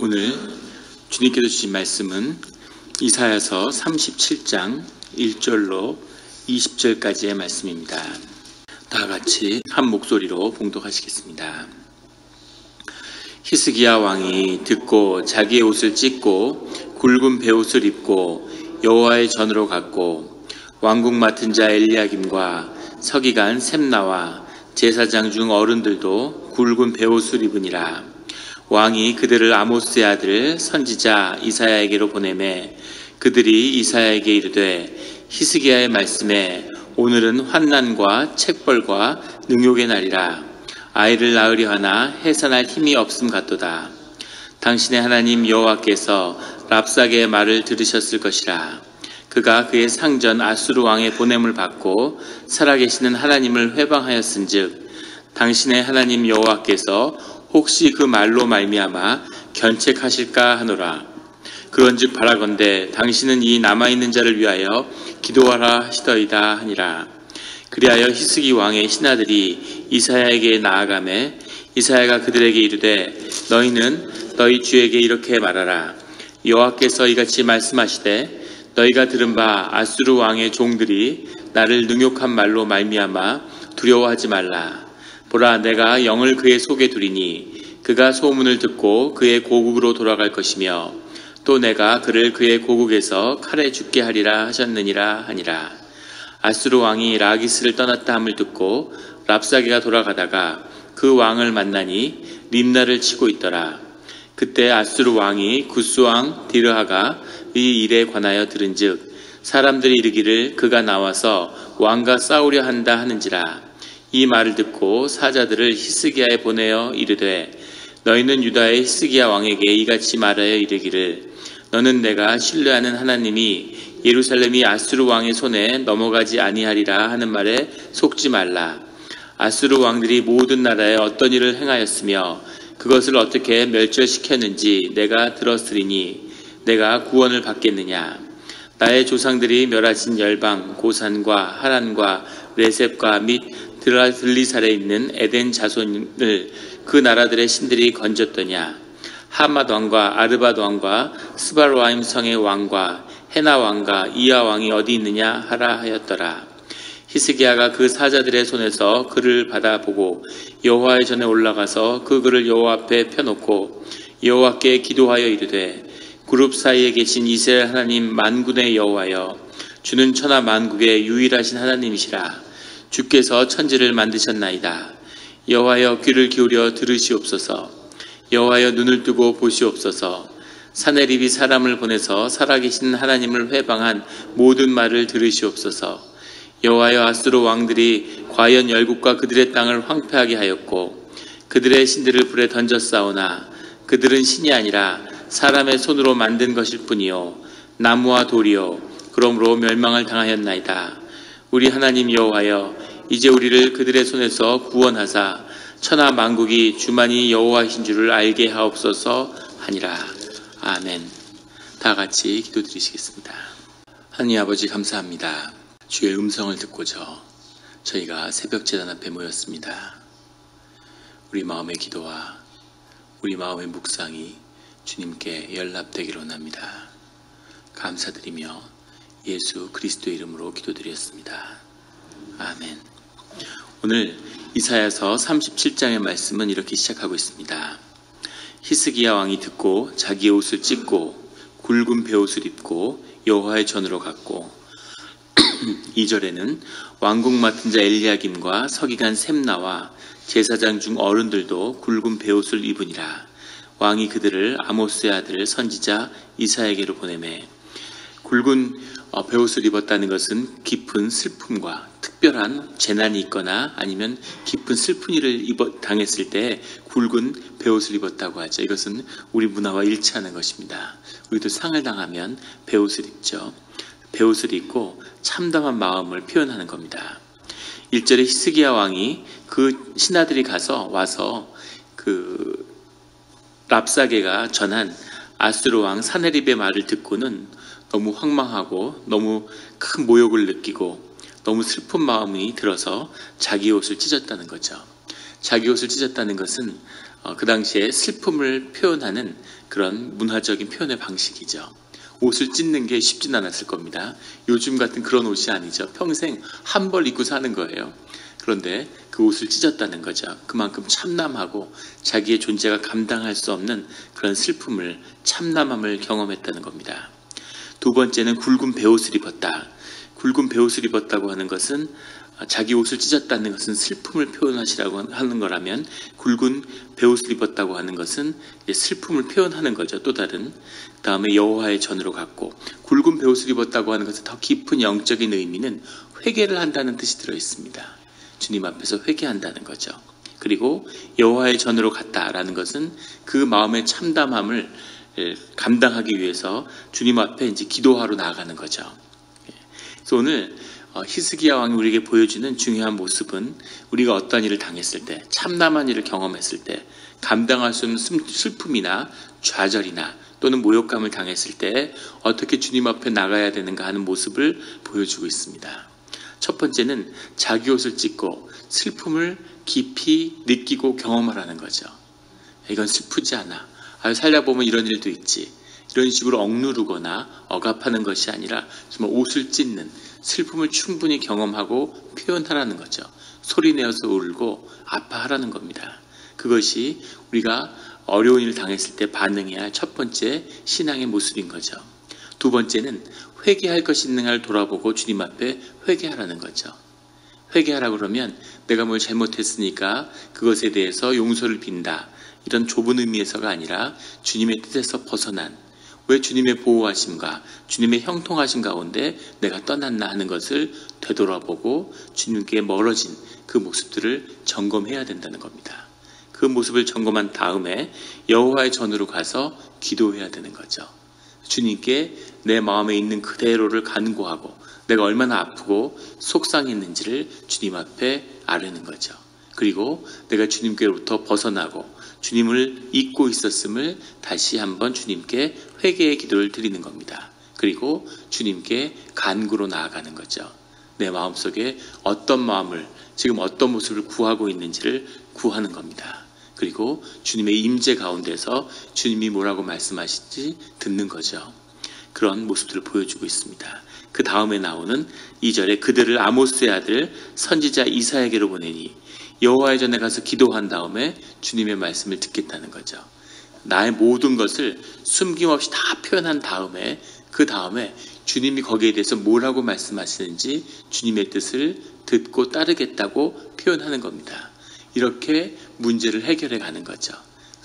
오늘 주님께서 주신 말씀은 이사야서 37장 1절로 20절까지의 말씀입니다. 다 같이 한 목소리로 봉독하시겠습니다. 히스기야 왕이 듣고 자기의 옷을 찢고 굵은 베옷을 입고 여호와의 전으로 갔고 왕궁 맡은 자 엘리야김과 서기관 셈나와 제사장 중 어른들도 굵은 베옷을 입으니라. 왕이 그들을 아모스의 아들 선지자 이사야에게로 보내매 그들이 이사야에게 이르되 히스기야의 말씀에 오늘은 환난과 책벌과 능욕의 날이라. 아이를 낳으려 하나 해산할 힘이 없음 같도다. 당신의 하나님 여호와께서 랍사게의 말을 들으셨을 것이라. 그가 그의 상전 아수르 왕의 보냄을 받고 살아계시는 하나님을 회방하였은즉 당신의 하나님 여호와께서 혹시 그 말로 말미암아 견책하실까 하노라. 그런즉 바라건대 당신은 이 남아있는 자를 위하여 기도하라 하시더이다 하니라. 그리하여 히스기 왕의 신하들이 이사야에게 나아가매 이사야가 그들에게 이르되 너희는 너희 주에게 이렇게 말하라. 여호와께서 이같이 말씀하시되 너희가 들은 바 아수르 왕의 종들이 나를 능욕한 말로 말미암아 두려워하지 말라. 보라, 내가 영을 그의 속에 두리니 그가 소문을 듣고 그의 고국으로 돌아갈 것이며 또 내가 그를 그의 고국에서 칼에 죽게 하리라 하셨느니라 하니라. 아수르 왕이 라기스를 떠났다 함을 듣고 랍사게가 돌아가다가 그 왕을 만나니 림나를 치고 있더라. 그때 아수르 왕이 구스 왕 디르하가 이 일에 관하여 들은즉 사람들이 이르기를 그가 나와서 왕과 싸우려 한다 하는지라. 이 말을 듣고 사자들을 히스기야에 보내어 이르되 너희는 유다의 히스기야 왕에게 이같이 말하여 이르기를 너는 내가 신뢰하는 하나님이 예루살렘이 아수르 왕의 손에 넘어가지 아니하리라 하는 말에 속지 말라. 아수르 왕들이 모든 나라에 어떤 일을 행하였으며 그것을 어떻게 멸절시켰는지 내가 들었으리니 내가 구원을 받겠느냐. 나의 조상들이 멸하신 열방 고산과 하란과 레셉과 및 들리살에 있는 에덴 자손을 그 나라들의 신들이 건졌더냐. 하맛 왕과 아르밧 왕과 스발와임 성의 왕과 헤나 왕과 이하 왕이 어디 있느냐 하라 하였더라. 히스기야가 그 사자들의 손에서 글을 받아보고 여호와의 전에 올라가서 그 글을 여호와 앞에 펴놓고 여호와께 기도하여 이르되 그룹 사이에 계신 이스라엘 하나님 만군의 여호와여, 주는 천하 만국의 유일하신 하나님이시라. 주께서 천지를 만드셨나이다. 여호와여, 귀를 기울여 들으시옵소서. 여호와여, 눈을 뜨고 보시옵소서. 사내립이 사람을 보내서 살아계신 하나님을 회방한 모든 말을 들으시옵소서. 여호와여, 아수르 왕들이 과연 열국과 그들의 땅을 황폐하게 하였고 그들의 신들을 불에 던졌사오나 그들은 신이 아니라 사람의 손으로 만든 것일 뿐이요 나무와 돌이요 그러므로 멸망을 당하였나이다. 우리 하나님 여호와여, 이제 우리를 그들의 손에서 구원하사 천하 만국이 주만이 여호와이신 줄을 알게 하옵소서 하니라. 아멘. 다 같이 기도드리시겠습니다. 하나님 아버지, 감사합니다. 주의 음성을 듣고저 저희가 새벽 제단 앞에 모였습니다. 우리 마음의 기도와 우리 마음의 묵상이 주님께 연락되기로 합니다. 감사드리며 예수 그리스도의 이름으로 기도드렸습니다. 아멘. 오늘 이사야서 37장의 말씀은 이렇게 시작하고 있습니다. 히스기야 왕이 듣고 자기의 옷을 찢고 굵은 베옷을 입고 여호와의 전으로 갔고 2절에는 왕궁 맡은 자 엘리야김과 서기관 셈나와 제사장 중 어른들도 굵은 베옷을 입으니라. 왕이 그들을 아모스의 아들 선지자 이사야에게로 보내매 굵은 베옷을 입었다는 것은 깊은 슬픔과 특별한 재난이 있거나 아니면 깊은 슬픈 일을 당했을 때 굵은 베옷을 입었다고 하죠. 이것은 우리 문화와 일치하는 것입니다. 우리도 상을 당하면 베옷을 입죠. 베옷을 입고 참담한 마음을 표현하는 겁니다. 1절에 히스기야 왕이 그 신하들이 와서 그 랍사게가 전한 아수르 왕 사네립의 말을 듣고는 너무 황망하고 너무 큰 모욕을 느끼고 너무 슬픈 마음이 들어서 자기 옷을 찢었다는 거죠. 자기 옷을 찢었다는 것은 그 당시에 슬픔을 표현하는 그런 문화적인 표현의 방식이죠. 옷을 찢는 게 쉽진 않았을 겁니다. 요즘 같은 그런 옷이 아니죠. 평생 한 벌 입고 사는 거예요. 그런데 그 옷을 찢었다는 거죠. 그만큼 참남하고 자기의 존재가 감당할 수 없는 그런 슬픔을, 참남함을 경험했다는 겁니다. 두 번째는 굵은 베옷을 입었다. 굵은 베옷을 입었다고 하는 것은 자기 옷을 찢었다는 것은 슬픔을 표현하시라고 하는 거라면, 굵은 베옷을 입었다고 하는 것은 슬픔을 표현하는 거죠. 또 다른. 그 다음에 여호와의 전으로 갔고, 굵은 베옷을 입었다고 하는 것은 더 깊은 영적인 의미는 회개를 한다는 뜻이 들어있습니다. 주님 앞에서 회개한다는 거죠. 그리고 여호와의 전으로 갔다라는 것은 그 마음의 참담함을 감당하기 위해서 주님 앞에 이제 기도하러 나아가는 거죠. 그래서 오늘 히스기야 왕이 우리에게 보여주는 중요한 모습은, 우리가 어떤 일을 당했을 때, 참담한 일을 경험했을 때, 감당할 수 없는 슬픔이나 좌절이나 또는 모욕감을 당했을 때 어떻게 주님 앞에 나가야 되는가 하는 모습을 보여주고 있습니다. 첫 번째는 자기 옷을 찢고 슬픔을 깊이 느끼고 경험하라는 거죠. 이건 슬프지 않아. 살다 보면 이런 일도 있지. 이런 식으로 억누르거나 억압하는 것이 아니라 정말 옷을 찢는 슬픔을 충분히 경험하고 표현하라는 거죠. 소리내어서 울고 아파하라는 겁니다. 그것이 우리가 어려운 일을 당했을 때 반응해야 할 첫 번째 신앙의 모습인 거죠. 두 번째는 회개할 것이 있는가를 돌아보고 주님 앞에 회개하라는 거죠. 회개하라 그러면 내가 뭘 잘못했으니까 그것에 대해서 용서를 빈다, 이런 좁은 의미에서가 아니라 주님의 뜻에서 벗어난, 왜 주님의 보호하심과 주님의 형통하심 가운데 내가 떠났나 하는 것을 되돌아보고 주님께 멀어진 그 모습들을 점검해야 된다는 겁니다. 그 모습을 점검한 다음에 여호와의 전으로 가서 기도해야 되는 거죠. 주님께 내 마음에 있는 그대로를 간구하고 내가 얼마나 아프고 속상했는지를 주님 앞에 아뢰는 거죠. 그리고 내가 주님께로부터 벗어나고 주님을 잊고 있었음을 다시 한번 주님께 회개의 기도를 드리는 겁니다. 그리고 주님께 간구로 나아가는 거죠. 내 마음속에 어떤 마음을, 지금 어떤 모습을 구하고 있는지를 구하는 겁니다. 그리고 주님의 임재 가운데서 주님이 뭐라고 말씀하실지 듣는 거죠. 그런 모습들을 보여주고 있습니다. 그 다음에 나오는 2절에 그들을 아모스의 아들 선지자 이사야에게로 보내니 여호와의 전에 가서 기도한 다음에 주님의 말씀을 듣겠다는 거죠. 나의 모든 것을 숨김없이 다 표현한 다음에, 그 다음에 주님이 거기에 대해서 뭐라고 말씀하시는지 주님의 뜻을 듣고 따르겠다고 표현하는 겁니다. 이렇게 문제를 해결해 가는 거죠.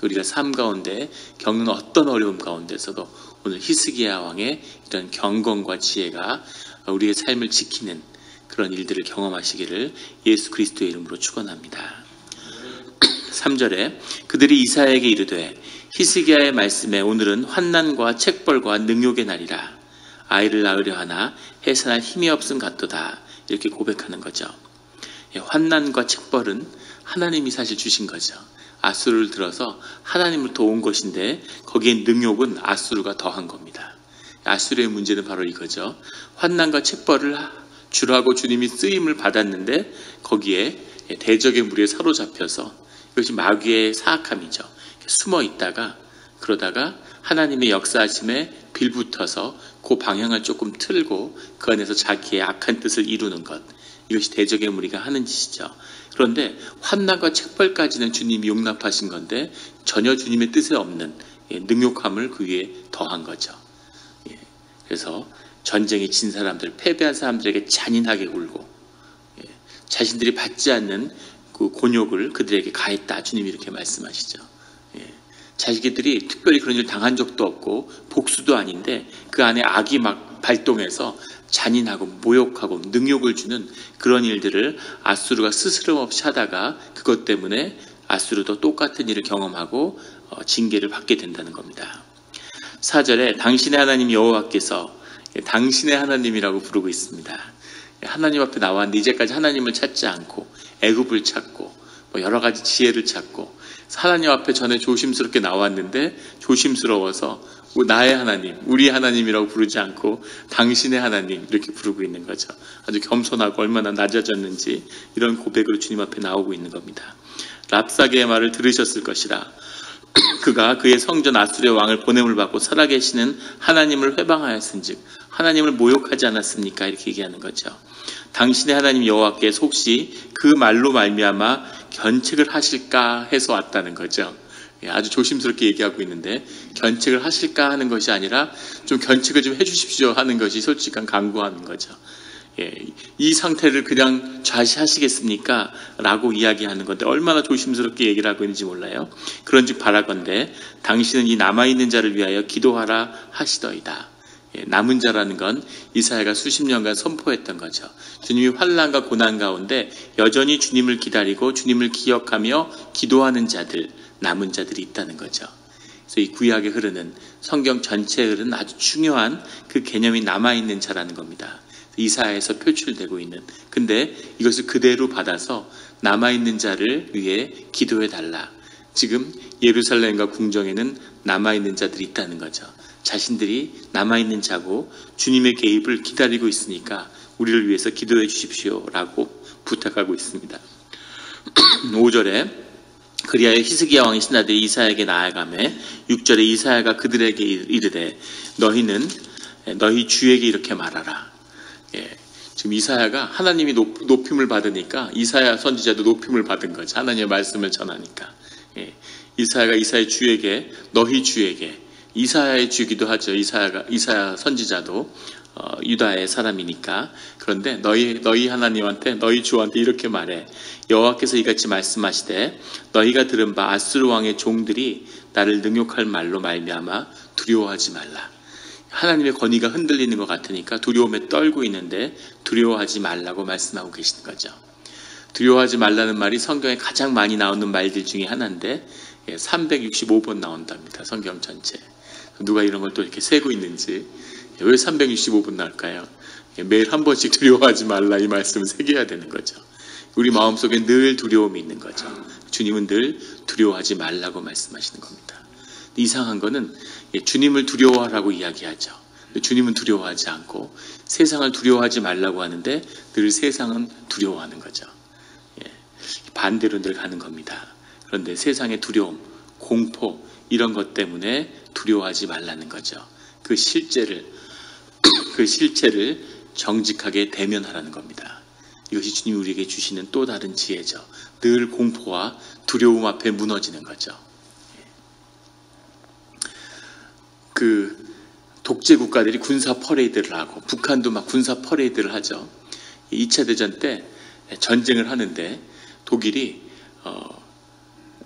우리가 삶 가운데 겪는 어떤 어려움 가운데서도 오늘 히스기야 왕의 이런 경건과 지혜가 우리의 삶을 지키는 그런 일들을 경험하시기를 예수 그리스도의 이름으로 축원합니다. 3절에 그들이 이사야에게 이르되 히스기야의 말씀에 오늘은 환난과 책벌과 능욕의 날이라. 아이를 낳으려 하나 해산할 힘이 없음 같도다. 이렇게 고백하는 거죠. 환난과 책벌은 하나님이 사실 주신 거죠. 아수르를 들어서 하나님으로부터 온 것인데 거기에 능욕은 아수르가 더한 겁니다. 아수르의 문제는 바로 이거죠. 환난과 책벌을 주라고 주님이 쓰임을 받았는데 거기에 대적의 무리에 사로잡혀서, 이것이 마귀의 사악함이죠. 숨어 있다가 그러다가 하나님의 역사하심에 빌붙어서 그 방향을 조금 틀고 그 안에서 자기의 악한 뜻을 이루는 것, 이것이 대적의 무리가 하는 짓이죠. 그런데 환난과 책벌까지는 주님이 용납하신 건데 전혀 주님의 뜻에 없는 능욕함을 그 위에 더한 거죠. 그래서 전쟁에 진 사람들, 패배한 사람들에게 잔인하게 굴고 자신들이 받지 않는 그 곤욕을 그들에게 가했다. 주님이 이렇게 말씀하시죠. 자기들이 특별히 그런 일을 당한 적도 없고 복수도 아닌데 그 안에 악이 막 발동해서 잔인하고 모욕하고 능욕을 주는 그런 일들을 아수르가 스스럼 없이 하다가 그것 때문에 아수르도 똑같은 일을 경험하고 징계를 받게 된다는 겁니다. 4절에 당신의 하나님 여호와께서, 당신의 하나님이라고 부르고 있습니다. 하나님 앞에 나왔는데 이제까지 하나님을 찾지 않고 애굽을 찾고 여러 가지 지혜를 찾고 하나님 앞에 전에 조심스럽게 나왔는데 조심스러워서 나의 하나님, 우리 하나님이라고 부르지 않고 당신의 하나님 이렇게 부르고 있는 거죠. 아주 겸손하고 얼마나 낮아졌는지 이런 고백으로 주님 앞에 나오고 있는 겁니다. 랍사게의 말을 들으셨을 것이라. 그가 그의 성전 아수르의 왕을 보냄을 받고 살아계시는 하나님을 회방하였은즉 하나님을 모욕하지 않았습니까? 이렇게 얘기하는 거죠. 당신의 하나님 여호와께서 혹시 그 말로 말미암아 견책을 하실까 해서 왔다는 거죠. 아주 조심스럽게 얘기하고 있는데 견책을 하실까 하는 것이 아니라 좀 견책을 좀 해주십시오 하는 것이 솔직한 간구하는 거죠. 이 상태를 그냥 좌시하시겠습니까? 라고 이야기하는 건데 얼마나 조심스럽게 얘기를 하고 있는지 몰라요. 그런즉 바라건대 당신은 이 남아있는 자를 위하여 기도하라 하시더이다. 남은 자라는 건 이사야가 수십 년간 선포했던 거죠. 주님이 환난과 고난 가운데 여전히 주님을 기다리고 주님을 기억하며 기도하는 자들, 남은 자들이 있다는 거죠. 그래서 이 구약에 흐르는 성경 전체에 흐르는 아주 중요한 그 개념이 남아있는 자라는 겁니다. 이사야에서 표출되고 있는, 근데 이것을 그대로 받아서 남아있는 자를 위해 기도해달라. 지금 예루살렘과 궁정에는 남아있는 자들이 있다는 거죠. 자신들이 남아있는 자고 주님의 개입을 기다리고 있으니까 우리를 위해서 기도해 주십시오 라고 부탁하고 있습니다. 5절에 그리하여 히스기야 왕의 신하들이 이사야에게 나아가매 6절에 이사야가 그들에게 이르되 너희 주에게 이렇게 말하라. 지금 이사야가 하나님이 높임을 받으니까 이사야 선지자도 높임을 받은 거죠. 하나님의 말씀을 전하니까. 이사야가 이사야 주에게, 너희 주에게, 이사야의 주기도 하죠. 이사야 선지자도 유다의 사람이니까. 그런데 너희 하나님한테, 너희 주한테 이렇게 말해. 여호와께서 이같이 말씀하시되 너희가 들은 바 아수르 왕의 종들이 나를 능욕할 말로 말미암아 두려워하지 말라. 하나님의 권위가 흔들리는 것 같으니까 두려움에 떨고 있는데 두려워하지 말라고 말씀하고 계시는 거죠. 두려워하지 말라는 말이 성경에 가장 많이 나오는 말들 중에 하나인데 365번 나온답니다. 성경 전체. 누가 이런 걸 또 이렇게 세고 있는지. 왜 365번 나올까요? 매일 한 번씩 두려워하지 말라 이 말씀을 새겨야 되는 거죠. 우리 마음속에 늘 두려움이 있는 거죠. 주님은 늘 두려워하지 말라고 말씀하시는 겁니다. 이상한 거는 주님을 두려워하라고 이야기하죠. 주님은 두려워하지 않고 세상을 두려워하지 말라고 하는데 늘 세상은 두려워하는 거죠. 반대로 늘 가는 겁니다. 그런데 세상의 두려움, 공포 이런 것 때문에 두려워하지 말라는 거죠. 그 실체를 정직하게 대면하라는 겁니다. 이것이 주님이 우리에게 주시는 또 다른 지혜죠. 늘 공포와 두려움 앞에 무너지는 거죠. 그 독재 국가들이 군사 퍼레이드를 하고 북한도 막 군사 퍼레이드를 하죠. 2차 대전 때 전쟁을 하는데 독일이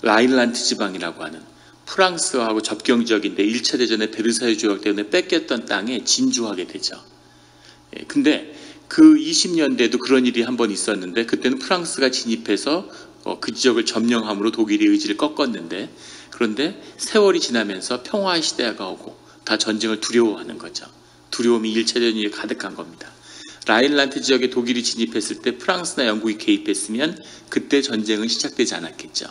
라인란트 지방이라고 하는 프랑스하고 접경 지역인데 1차 대전에 베르사유 조약 때문에 뺏겼던 땅에 진주하게 되죠. 근데 그 20년대에도 그런 일이 한 번 있었는데 그때는 프랑스가 진입해서 그 지역을 점령함으로 독일이 의지를 꺾었는데 그런데 세월이 지나면서 평화의 시대가 오고 다 전쟁을 두려워하는 거죠. 두려움이 1차 대전이 가득한 겁니다. 라인란트 지역에 독일이 진입했을 때 프랑스나 영국이 개입했으면 그때 전쟁은 시작되지 않았겠죠.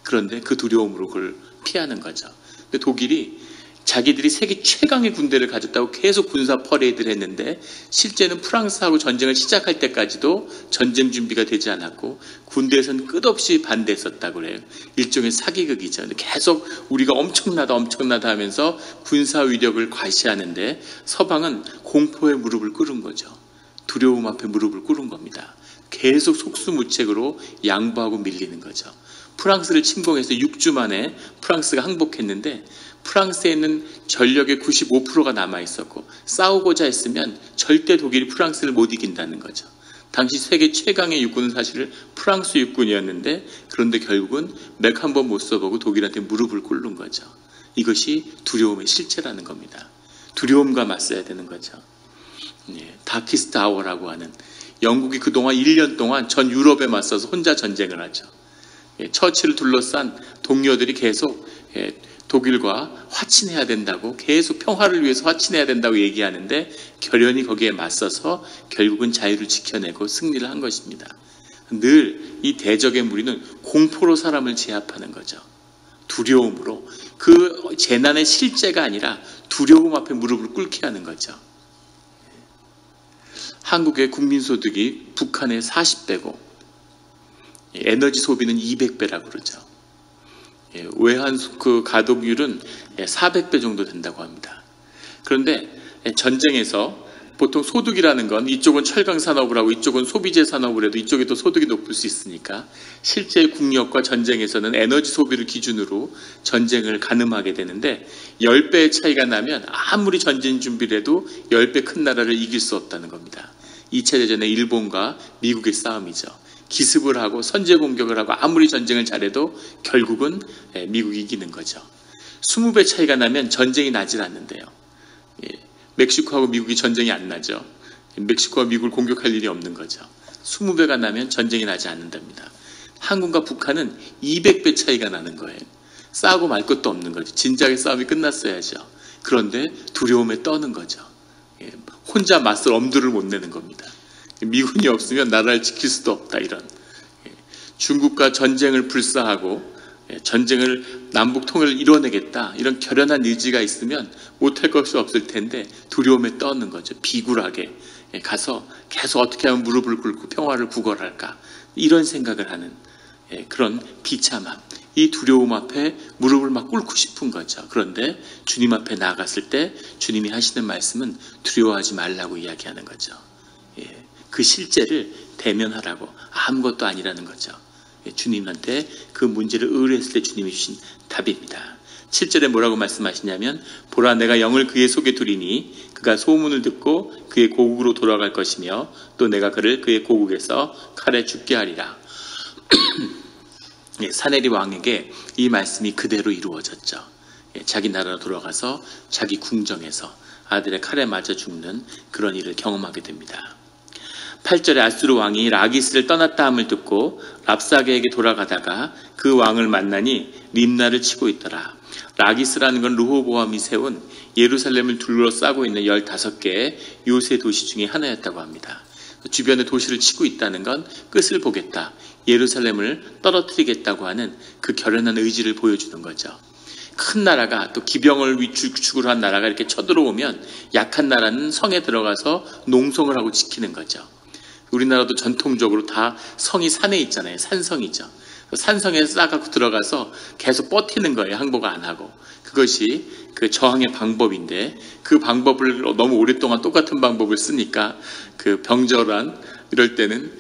그런데 그 두려움으로 그걸 피하는 거죠. 근데 독일이 자기들이 세계 최강의 군대를 가졌다고 계속 군사 퍼레이드를 했는데 실제는 프랑스하고 전쟁을 시작할 때까지도 전쟁 준비가 되지 않았고 군대에서는 끝없이 반대했었다고 그래요. 일종의 사기극이죠. 근데 계속 우리가 엄청나다 하면서 군사 위력을 과시하는데 서방은 공포의 무릎을 꿇은 거죠. 두려움 앞에 무릎을 꿇은 겁니다. 계속 속수무책으로 양보하고 밀리는 거죠. 프랑스를 침공해서 6주 만에 프랑스가 항복했는데 프랑스에는 전력의 95%가 남아있었고 싸우고자 했으면 절대 독일이 프랑스를 못 이긴다는 거죠. 당시 세계 최강의 육군은 사실 프랑스 육군이었는데 그런데 결국은 맥 한 번 못 써보고 독일한테 무릎을 꿇는 거죠. 이것이 두려움의 실체라는 겁니다. 두려움과 맞서야 되는 거죠. 다키스트 아워라고 하는 영국이 그동안 1년 동안 전 유럽에 맞서서 혼자 전쟁을 하죠. 처치를 둘러싼 동료들이 계속 독일과 화친해야 된다고 계속 평화를 위해서 화친해야 된다고 얘기하는데 결연히 거기에 맞서서 결국은 자유를 지켜내고 승리를 한 것입니다. 늘 이 대적의 무리는 공포로 사람을 제압하는 거죠. 두려움으로. 그 재난의 실제가 아니라 두려움 앞에 무릎을 꿇게 하는 거죠. 한국의 국민소득이 북한의 40배고 에너지 소비는 200배라고 그러죠. 외환 그 가독률은 400배 정도 된다고 합니다. 그런데 전쟁에서 보통 소득이라는 건 이쪽은 철강 산업을 하고 이쪽은 소비재 산업을 해도 이쪽이 더 소득이 높을 수 있으니까 실제 국력과 전쟁에서는 에너지 소비를 기준으로 전쟁을 가늠하게 되는데 10배의 차이가 나면 아무리 전쟁 준비를 해도 10배 큰 나라를 이길 수 없다는 겁니다. 2차 대전의 일본과 미국의 싸움이죠. 기습을 하고 선제 공격을 하고 아무리 전쟁을 잘해도 결국은 미국이 이기는 거죠. 20배 차이가 나면 전쟁이 나질 않는데요. 멕시코하고 미국이 전쟁이 안 나죠. 멕시코와 미국을 공격할 일이 없는 거죠. 20배가 나면 전쟁이 나지 않는답니다. 한국과 북한은 200배 차이가 나는 거예요. 싸우고 말 것도 없는 거죠. 진작에 싸움이 끝났어야죠. 그런데 두려움에 떠는 거죠. 혼자 맞설 엄두를 못 내는 겁니다. 미군이 없으면 나라를 지킬 수도 없다, 이런. 중국과 전쟁을 불사하고 전쟁을 남북 통일을 이뤄내겠다, 이런 결연한 의지가 있으면 못할 것이 없을 텐데 두려움에 떠는 거죠. 비굴하게 가서 계속 어떻게 하면 무릎을 꿇고 평화를 구걸할까, 이런 생각을 하는 그런 비참함, 이 두려움 앞에 무릎을 막 꿇고 싶은 거죠. 그런데 주님 앞에 나아갔을 때 주님이 하시는 말씀은 두려워하지 말라고 이야기하는 거죠. 그 실제를 대면하라고, 아무것도 아니라는 거죠. 주님한테 그 문제를 의뢰했을 때 주님이 주신 답입니다. 7절에 뭐라고 말씀하시냐면, 보라 내가 영을 그의 속에 두리니 그가 소문을 듣고 그의 고국으로 돌아갈 것이며 또 내가 그를 그의 고국에서 칼에 죽게 하리라. 사내립 왕에게 이 말씀이 그대로 이루어졌죠. 자기 나라로 돌아가서 자기 궁정에서 아들의 칼에 맞아 죽는 그런 일을 경험하게 됩니다. 8절에 아수르 왕이 라기스를 떠났다 함을 듣고 랍사게에게 돌아가다가 그 왕을 만나니 림나를 치고 있더라. 라기스라는 건 르호보암이 세운 예루살렘을 둘러싸고 있는 15개의 요새 도시 중에 하나였다고 합니다. 주변의 도시를 치고 있다는 건 끝을 보겠다, 예루살렘을 떨어뜨리겠다고 하는 그 결연한 의지를 보여주는 거죠. 큰 나라가, 또 기병을 위축으로 한 나라가 이렇게 쳐들어오면 약한 나라는 성에 들어가서 농성을 하고 지키는 거죠. 우리나라도 전통적으로 다 성이 산에 있잖아요. 산성이죠. 산성에 싸갖고 들어가서 계속 버티는 거예요. 항복 안 하고. 그것이 그 저항의 방법인데, 그 방법을 너무 오랫동안 똑같은 방법을 쓰니까 그 병절한 이럴 때는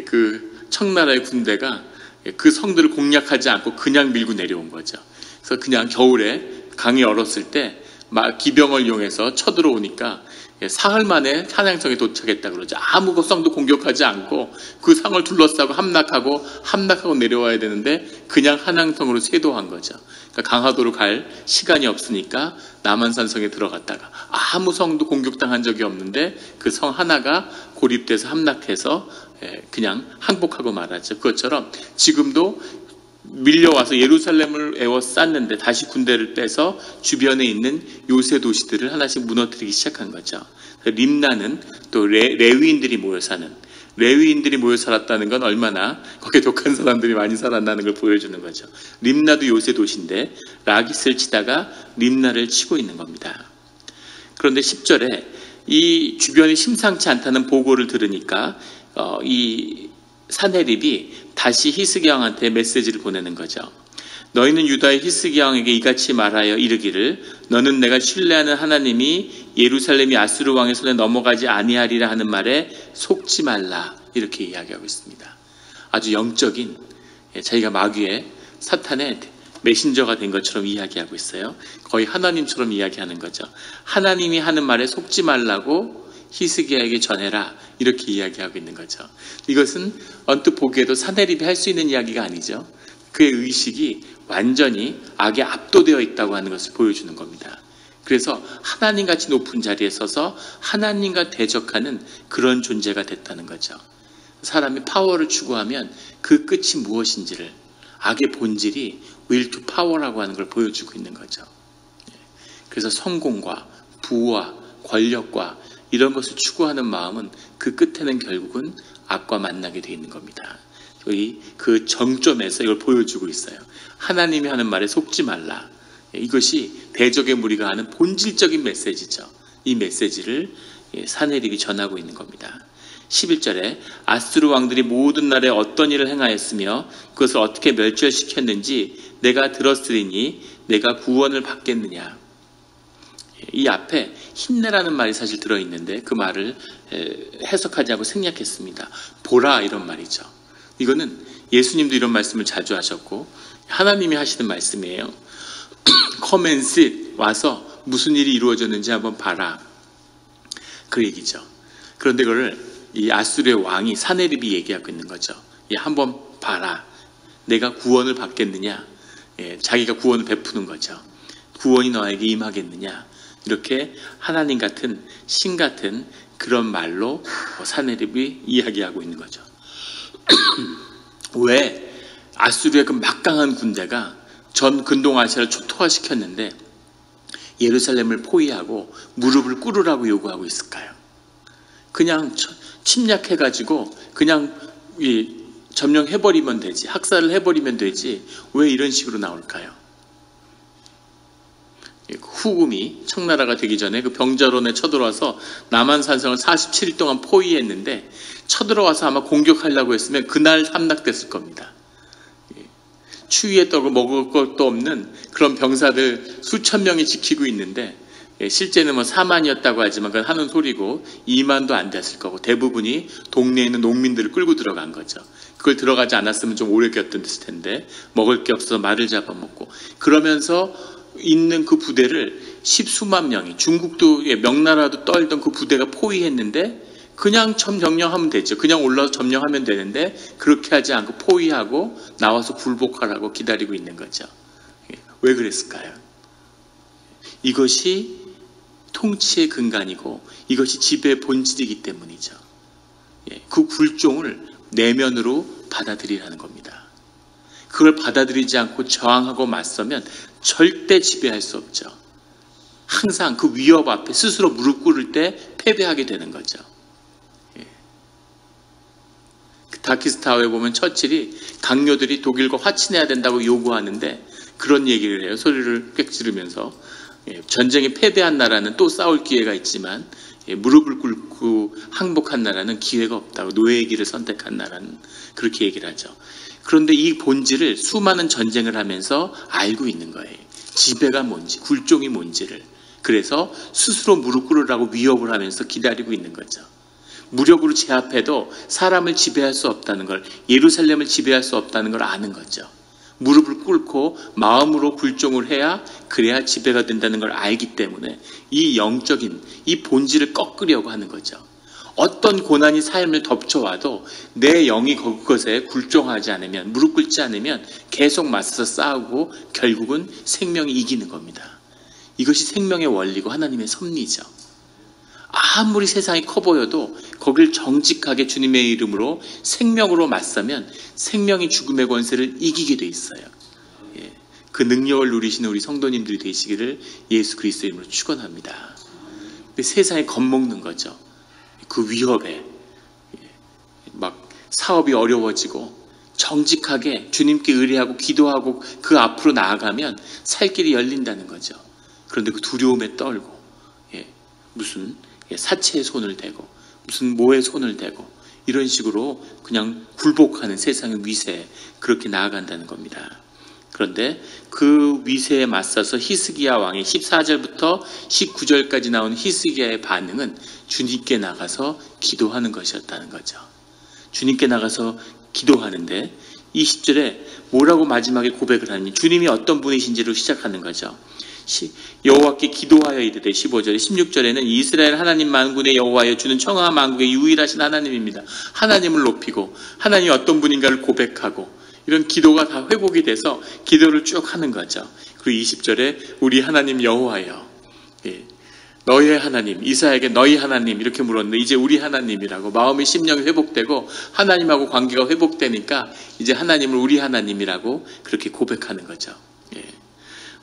그 청나라의 군대가 그 성들을 공략하지 않고 그냥 밀고 내려온 거죠. 그래서 그냥 겨울에 강이 얼었을 때 막 기병을 이용해서 쳐들어오니까 사흘 만에 한양성에 도착했다 그러죠. 아무 성도 공격하지 않고 그 성을 둘러싸고 함락하고 내려와야 되는데 그냥 한양성으로 쇄도한 거죠. 그러니까 강화도로 갈 시간이 없으니까 남한산성에 들어갔다가 아무 성도 공격당한 적이 없는데 그 성 하나가 고립돼서 함락해서 그냥 항복하고 말았죠. 그것처럼 지금도 밀려와서 예루살렘을 에워쌌는데 다시 군대를 빼서 주변에 있는 요새 도시들을 하나씩 무너뜨리기 시작한 거죠. 림나는 또 레위인들이 모여 살았다는 건 얼마나 거기에 독한 사람들이 많이 살았다는 걸 보여주는 거죠. 림나도 요새 도시인데 라기스를 치다가 림나를 치고 있는 겁니다. 그런데 10절에 이 주변이 심상치 않다는 보고를 들으니까 이 사내립이 다시 히스기야 왕한테 메시지를 보내는 거죠. 너희는 유다의 히스기야 왕에게 이같이 말하여 이르기를, 너는 내가 신뢰하는 하나님이 예루살렘이 아수르 왕의 손에 넘어가지 아니하리라 하는 말에 속지 말라, 이렇게 이야기하고 있습니다. 아주 영적인, 자기가 마귀의 사탄의 메신저가 된 것처럼 이야기하고 있어요. 거의 하나님처럼 이야기하는 거죠. 하나님이 하는 말에 속지 말라고 히스기야에게 전해라, 이렇게 이야기하고 있는 거죠. 이것은 언뜻 보기에도 사내립이 할 수 있는 이야기가 아니죠. 그의 의식이 완전히 악에 압도되어 있다고 하는 것을 보여주는 겁니다. 그래서 하나님같이 높은 자리에 서서 하나님과 대적하는 그런 존재가 됐다는 거죠. 사람이 파워를 추구하면 그 끝이 무엇인지를, 악의 본질이 will to power라고 하는 걸 보여주고 있는 거죠. 그래서 성공과 부와 권력과 이런 것을 추구하는 마음은 그 끝에는 결국은 악과 만나게 되어 있는 겁니다. 그 정점에서 이걸 보여주고 있어요. 하나님이 하는 말에 속지 말라. 이것이 대적의 무리가 하는 본질적인 메시지죠. 이 메시지를 사내립이 전하고 있는 겁니다. 11절에 아수르 왕들이 모든 나라에 어떤 일을 행하였으며 그것을 어떻게 멸절시켰는지 내가 들었으리니 내가 구원을 받겠느냐. 이 앞에 힘내라는 말이 사실 들어있는데 그 말을 해석하지 않고 생략했습니다. 보라, 이런 말이죠. 이거는 예수님도 이런 말씀을 자주 하셨고 하나님이 하시는 말씀이에요. Come and sit, 와서 무슨 일이 이루어졌는지 한번 봐라, 그 얘기죠. 그런데 그걸 이 아수르의 왕이 사네립이 얘기하고 있는 거죠. 한번 봐라, 내가 구원을 받겠느냐. 자기가 구원을 베푸는 거죠. 구원이 너에게 임하겠느냐. 이렇게 하나님 같은, 신 같은 그런 말로 사네립이 이야기하고 있는 거죠. 왜 아수르의 그 막강한 군대가 전 근동아시아를 초토화시켰는데 예루살렘을 포위하고 무릎을 꿇으라고 요구하고 있을까요? 그냥 침략해가지고 그냥 점령해버리면 되지, 학살을 해버리면 되지, 왜 이런 식으로 나올까요? 후금이 청나라가 되기 전에 그 병자론에 쳐들어와서 남한산성을 47일 동안 포위했는데 쳐들어와서 아마 공격하려고 했으면 그날 함락됐을 겁니다. 추위에 떡을 먹을 것도 없는 그런 병사들 수천 명이 지키고 있는데 실제는 4만이었다고 하지만 그건 하는 소리고 2만도 안 됐을 거고 대부분이 동네에 있는 농민들을 끌고 들어간 거죠. 그걸 들어가지 않았으면 좀 오래 겼을 텐데 먹을 게 없어서 말을 잡아먹고 그러면서 있는 그 부대를 십수만 명이, 중국도 명나라도 떨던 그 부대가 포위했는데 그냥 점령하면 되죠. 그냥 올라서 점령하면 되는데 그렇게 하지 않고 포위하고 나와서 굴복하라고 기다리고 있는 거죠. 왜 그랬을까요? 이것이 통치의 근간이고 이것이 지배의 본질이기 때문이죠. 그 굴종을 내면으로 받아들이라는 겁니다. 그걸 받아들이지 않고 저항하고 맞서면 절대 지배할 수 없죠. 항상 그 위협 앞에 스스로 무릎 꿇을 때 패배하게 되는 거죠. 다키스타워에 보면 처칠이 강요들이 독일과 화친해야 된다고 요구하는데 그런 얘기를 해요. 소리를 꽥 지르면서 전쟁에 패배한 나라는 또 싸울 기회가 있지만 무릎을 꿇고 항복한 나라는 기회가 없다고, 노예의 길을 선택한 나라는 그렇게 얘기를 하죠. 그런데 이 본질을 수많은 전쟁을 하면서 알고 있는 거예요. 지배가 뭔지, 굴종이 뭔지를. 그래서 스스로 무릎 꿇으라고 위협을 하면서 기다리고 있는 거죠. 무력으로 제압해도 사람을 지배할 수 없다는 걸, 예루살렘을 지배할 수 없다는 걸 아는 거죠. 무릎을 꿇고 마음으로 굴종을 해야, 그래야 지배가 된다는 걸 알기 때문에 이 영적인 이 본질을 꺾으려고 하는 거죠. 어떤 고난이 삶을 덮쳐와도 내 영이 그것에 굴종하지 않으면, 무릎 꿇지 않으면 계속 맞서서 싸우고 결국은 생명이 이기는 겁니다. 이것이 생명의 원리고 하나님의 섭리죠. 아무리 세상이 커 보여도 거길 정직하게 주님의 이름으로 생명으로 맞서면 생명이 죽음의 권세를 이기게 돼 있어요. 그 능력을 누리시는 우리 성도님들이 되시기를 예수 그리스도의 이름으로 축원합니다. 세상에 겁먹는 거죠. 그 위협에 막 사업이 어려워지고 정직하게 주님께 의뢰하고 기도하고 그 앞으로 나아가면 살 길이 열린다는 거죠. 그런데 그 두려움에 떨고 무슨 사체의 손을 대고 무슨 모의 손을 대고 이런 식으로 그냥 굴복하는 세상의 위세에 그렇게 나아간다는 겁니다. 그런데 그 위세에 맞서서 히스기야 왕의 14절부터 19절까지 나온 히스기야의 반응은 주님께 나가서 기도하는 것이었다는 거죠. 주님께 나가서 기도하는데 20절에 뭐라고 마지막에 고백을 하니 주님이 어떤 분이신지로 시작하는 거죠. 여호와께 기도하여 이르되 15절에 16절에는 이스라엘 하나님 만군의 여호와여 주는 청하 만국의 유일하신 하나님입니다. 하나님을 높이고 하나님이 어떤 분인가를 고백하고 이런 기도가 다 회복이 돼서 기도를 쭉 하는 거죠. 그리고 20절에 우리 하나님 여호와여, 너희의 하나님, 이사야에게 너희 하나님 이렇게 물었는데 이제 우리 하나님이라고 마음의 심령이 회복되고 하나님하고 관계가 회복되니까 이제 하나님을 우리 하나님이라고 그렇게 고백하는 거죠.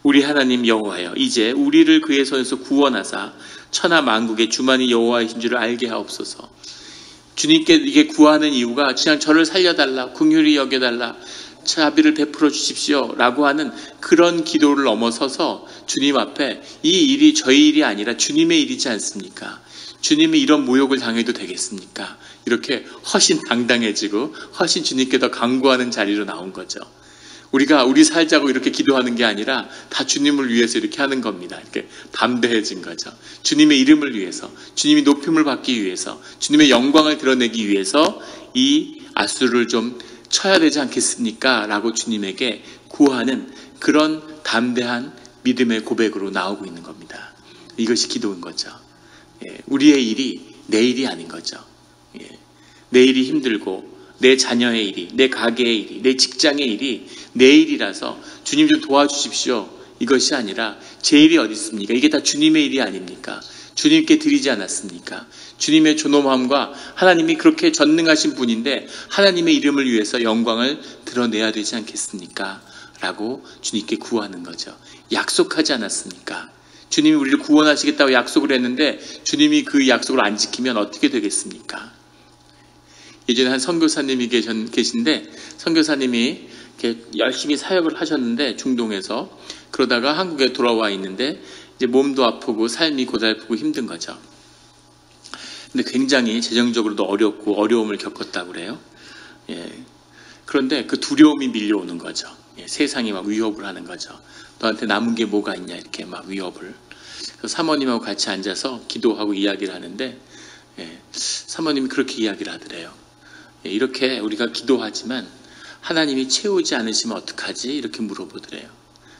우리 하나님 여호와여, 이제 우리를 그의 손에서 구원하사 천하 만국의 주만이 여호와이신 줄을 알게 하옵소서. 주님께 이게 구하는 이유가 그냥 저를 살려달라, 긍휼히 여겨달라, 자비를 베풀어 주십시오 라고 하는 그런 기도를 넘어서서 주님 앞에 이 일이 저희 일이 아니라 주님의 일이지 않습니까? 주님이 이런 모욕을 당해도 되겠습니까? 이렇게 훨씬 당당해지고 훨씬 주님께 더 간구하는 자리로 나온 거죠. 우리가 우리 살자고 이렇게 기도하는 게 아니라 다 주님을 위해서 이렇게 하는 겁니다. 이렇게 담대해진 거죠. 주님의 이름을 위해서, 주님이 높임을 받기 위해서, 주님의 영광을 드러내기 위해서 이 앗수를 좀 쳐야 되지 않겠습니까? 라고 주님에게 구하는 그런 담대한 믿음의 고백으로 나오고 있는 겁니다. 이것이 기도인 거죠. 우리의 일이 내 일이 아닌 거죠. 내 일이 힘들고 내 자녀의 일이, 내 가게의 일이, 내 직장의 일이 내 일이라서 주님 좀 도와주십시오. 이것이 아니라 제 일이 어디 있습니까? 이게 다 주님의 일이 아닙니까? 주님께 드리지 않았습니까? 주님의 존엄함과 하나님이 그렇게 전능하신 분인데 하나님의 이름을 위해서 영광을 드러내야 되지 않겠습니까? 라고 주님께 구하는 거죠. 약속하지 않았습니까? 주님이 우리를 구원하시겠다고 약속을 했는데 주님이 그 약속을 안 지키면 어떻게 되겠습니까? 예전에 한 선교사님이 계신데 선교사님이 이렇게 열심히 사역을 하셨는데 중동에서 그러다가 한국에 돌아와 있는데 이제 몸도 아프고 삶이 고달프고 힘든 거죠. 근데 굉장히 재정적으로도 어렵고 어려움을 겪었다고 그래요. 그런데 그 두려움이 밀려오는 거죠. 세상이 막 위협을 하는 거죠. 너한테 남은 게 뭐가 있냐 이렇게 막 위협을. 그래서 사모님하고 같이 앉아서 기도하고 이야기를 하는데 사모님이 그렇게 이야기를 하더래요. 이렇게 우리가 기도하지만 하나님이 채우지 않으시면 어떡하지? 이렇게 물어보더래요.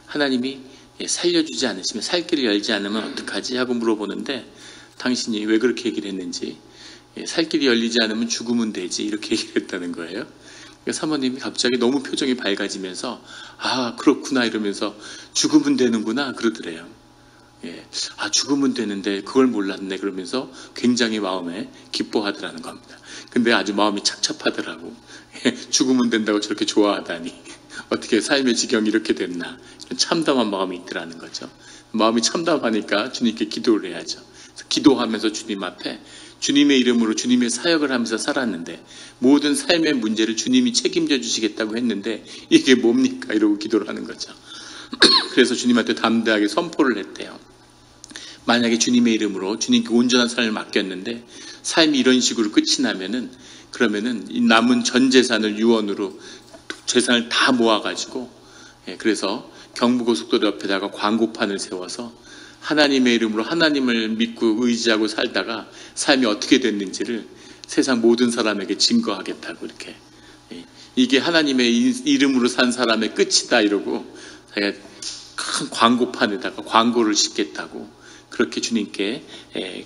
하나님이 살려주지 않으시면 살 길을 열지 않으면 어떡하지? 하고 물어보는데 당신이 왜 그렇게 얘기를 했는지 살 길이 열리지 않으면 죽으면 되지 이렇게 얘기를 했다는 거예요. 그러니까 사모님이 갑자기 너무 표정이 밝아지면서 아 그렇구나 이러면서 죽으면 되는구나 그러더래요. 아 죽으면 되는데 그걸 몰랐네 그러면서 굉장히 마음에 기뻐하더라는 겁니다. 근데 아주 마음이 착잡하더라고. 죽으면 된다고 저렇게 좋아하다니 어떻게 삶의 지경이 이렇게 됐나 참담한 마음이 있더라는 거죠. 마음이 참담하니까 주님께 기도를 해야죠. 그래서 기도하면서 주님 앞에 주님의 이름으로 주님의 사역을 하면서 살았는데 모든 삶의 문제를 주님이 책임져 주시겠다고 했는데 이게 뭡니까? 이러고 기도를 하는 거죠. 그래서 주님한테 담대하게 선포를 했대요. 만약에 주님의 이름으로 주님께 온전한 삶을 맡겼는데 삶이 이런 식으로 끝이 나면은 그러면은 이 남은 전 재산을 유언으로 재산을 다 모아가지고 그래서 경부고속도로 옆에다가 광고판을 세워서 하나님의 이름으로 하나님을 믿고 의지하고 살다가 삶이 어떻게 됐는지를 세상 모든 사람에게 증거하겠다고 이렇게 이게 하나님의 이름으로 산 사람의 끝이다 이러고 자기가 큰 광고판에다가 광고를 싣겠다고 그렇게 주님께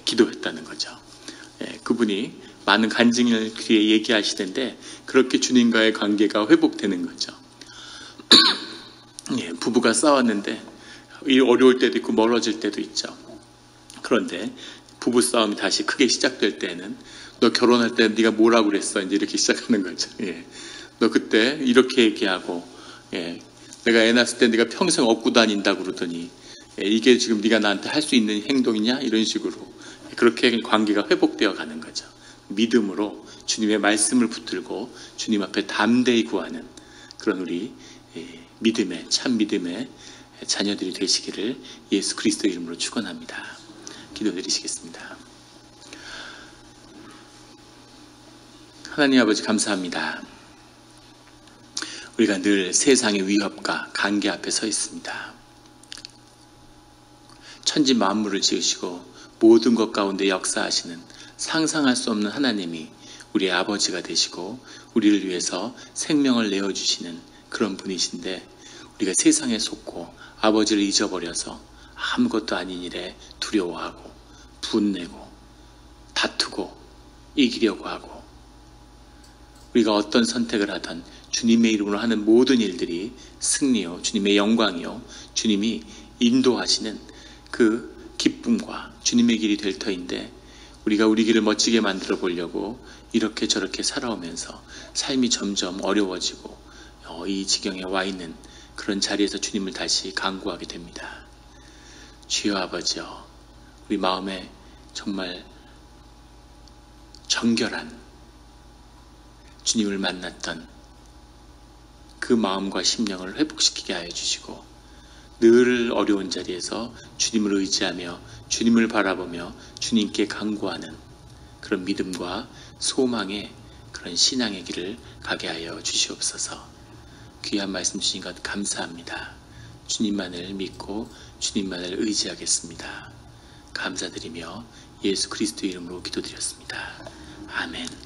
기도했다는 거죠. 그분이 많은 간증을 그에 얘기하시던데 그렇게 주님과의 관계가 회복되는 거죠. 부부가 싸웠는데 어려울 때도 있고 멀어질 때도 있죠. 그런데 부부싸움이 다시 크게 시작될 때는 너 결혼할 때 네가 뭐라고 그랬어? 이제 이렇게 시작하는 거죠. 너 그때 이렇게 얘기하고 내가 애 낳았을 때 네가 평생 업고 다닌다고 그러더니 이게 지금 네가 나한테 할 수 있는 행동이냐? 이런 식으로 그렇게 관계가 회복되어 가는 거죠. 믿음으로 주님의 말씀을 붙들고 주님 앞에 담대히 구하는 그런 우리 믿음의 참 믿음의 자녀들이 되시기를 예수 그리스도 이름으로 축원합니다. 기도드리시겠습니다. 하나님 아버지 감사합니다. 우리가 늘 세상의 위협과 관계 앞에 서 있습니다. 천지 만물을 지으시고 모든 것 가운데 역사하시는 상상할 수 없는 하나님이 우리의 아버지가 되시고 우리를 위해서 생명을 내어주시는 그런 분이신데 우리가 세상에 속고 아버지를 잊어버려서 아무것도 아닌 일에 두려워하고 분내고 다투고 이기려고 하고 우리가 어떤 선택을 하든 주님의 이름으로 하는 모든 일들이 승리요 주님의 영광이요 주님이 인도하시는 그 기쁨과 주님의 길이 될 터인데 우리가 우리 길을 멋지게 만들어 보려고 이렇게 저렇게 살아오면서 삶이 점점 어려워지고 이 지경에 와 있는 그런 자리에서 주님을 다시 간구하게 됩니다. 주여 아버지여 우리 마음에 정말 정결한 주님을 만났던 그 마음과 심령을 회복시키게 하여 주시고 늘 어려운 자리에서 주님을 의지하며 주님을 바라보며 주님께 간구하는 그런 믿음과 소망의 그런 신앙의 길을 가게 하여 주시옵소서. 귀한 말씀 주신 것 감사합니다. 주님만을 믿고 주님만을 의지하겠습니다. 감사드리며 예수 그리스도 이름으로 기도드렸습니다. 아멘.